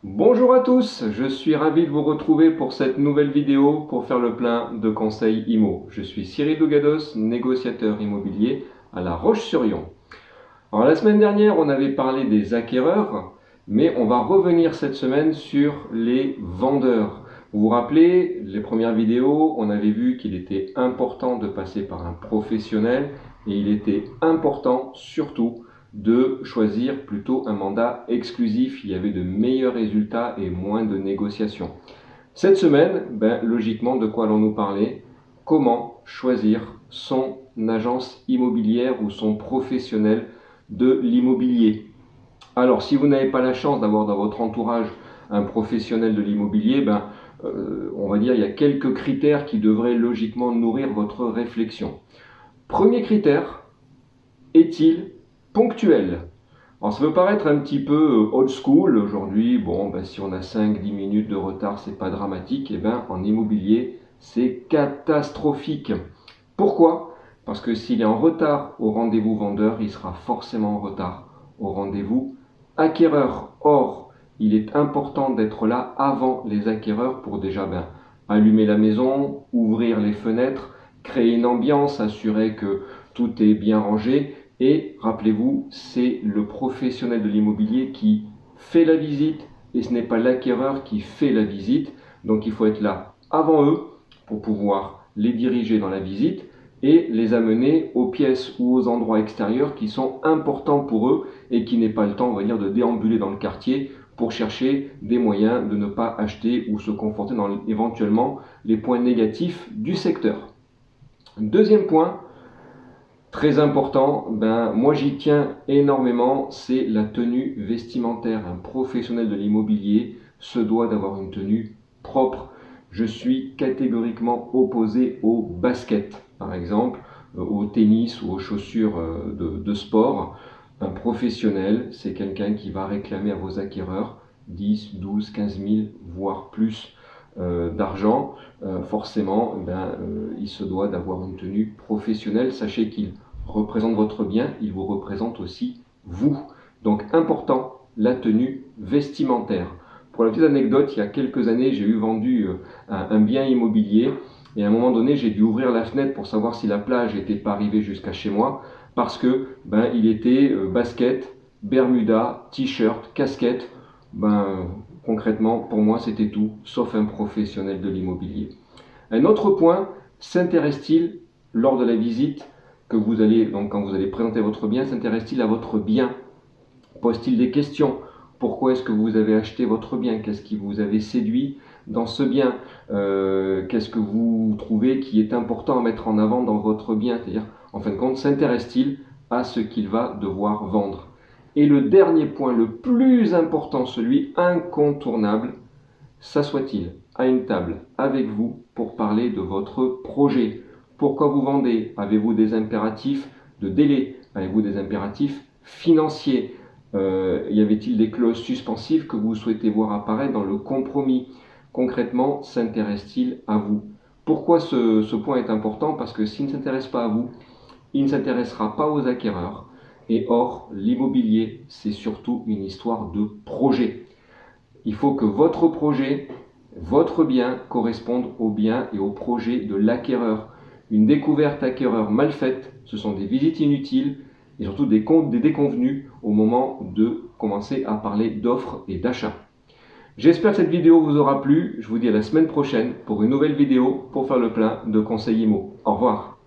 Bonjour à tous, je suis ravi de vous retrouver pour cette nouvelle vidéo pour faire le plein de conseils IMO. Je suis Cyril Dougados, négociateur immobilier à La Roche-sur-Yon. Alors la semaine dernière, on avait parlé des acquéreurs, mais on va revenir cette semaine sur les vendeurs. Vous vous rappelez, les premières vidéos, on avait vu qu'il était important de passer par un professionnel et il était important surtout de choisir plutôt un mandat exclusif. Il y avait de meilleurs résultats et moins de négociations. Cette semaine, logiquement, de quoi allons-nous parler? Comment choisir son agence immobilière ou son professionnel de l'immobilier. Alors, si vous n'avez pas la chance d'avoir dans votre entourage un professionnel de l'immobilier, on va dire il y a quelques critères qui devraient logiquement nourrir votre réflexion. Premier critère, est-il ponctuel? Alors ça peut paraître un petit peu old school aujourd'hui, si on a 5-10 minutes de retard, c'est pas dramatique, et en immobilier, c'est catastrophique. Pourquoi? Parce que s'il est en retard au rendez-vous vendeur, il sera forcément en retard au rendez-vous acquéreur. Or, il est important d'être là avant les acquéreurs pour déjà allumer la maison, ouvrir les fenêtres, créer une ambiance, assurer que tout est bien rangé. Et rappelez-vous, c'est le professionnel de l'immobilier qui fait la visite et ce n'est pas l'acquéreur qui fait la visite. Donc il faut être là avant eux pour pouvoir les diriger dans la visite et les amener aux pièces ou aux endroits extérieurs qui sont importants pour eux et qui n'aient pas le temps, on va dire, de déambuler dans le quartier pour chercher des moyens de ne pas acheter ou se conforter dans éventuellement les points négatifs du secteur. Deuxième point, très important, moi j'y tiens énormément, c'est la tenue vestimentaire. Un professionnel de l'immobilier se doit d'avoir une tenue propre. Je suis catégoriquement opposé aux baskets, par exemple, au tennis ou aux chaussures de sport. Un professionnel, c'est quelqu'un qui va réclamer à vos acquéreurs 10, 12, 15 000, voire plus d'argent. Forcément, il se doit d'avoir une tenue professionnelle. Sachez qu'il représente votre bien, il vous représente aussi vous. Donc important, la tenue vestimentaire. Pour la petite anecdote, il y a quelques années, j'ai eu vendu un bien immobilier et à un moment donné, j'ai dû ouvrir la fenêtre pour savoir si la plage n'était pas arrivée jusqu'à chez moi parce que il était basket, bermuda, t-shirt, casquette. Concrètement, pour moi, c'était tout, sauf un professionnel de l'immobilier. Un autre point, s'intéresse-t-il lors de la visite que vous allez, donc quand vous allez présenter votre bien, s'intéresse-t-il à votre bien? Pose-t-il des questions? Pourquoi est-ce que vous avez acheté votre bien? Qu'est-ce qui vous avait séduit dans ce bien? Qu'est-ce que vous trouvez qui est important à mettre en avant dans votre bien? C'est-à-dire, en fin de compte, s'intéresse-t-il à ce qu'il va devoir vendre? Et le dernier point, le plus important, celui incontournable, s'assoit-il à une table avec vous pour parler de votre projet? Pourquoi vous vendez? Avez-vous des impératifs de délai? Avez-vous des impératifs financiers? Y avait-il des clauses suspensives que vous souhaitez voir apparaître dans le compromis? Concrètement, s'intéresse-t-il à vous? Pourquoi ce point est important? Parce que s'il ne s'intéresse pas à vous, il ne s'intéressera pas aux acquéreurs. Et or, l'immobilier, c'est surtout une histoire de projet. Il faut que votre projet, votre bien, corresponde au bien et au projet de l'acquéreur. Une découverte acquéreur mal faite, ce sont des visites inutiles et surtout des déconvenues au moment de commencer à parler d'offres et d'achats. J'espère que cette vidéo vous aura plu. Je vous dis à la semaine prochaine pour une nouvelle vidéo pour faire le plein de conseils IMO. Au revoir.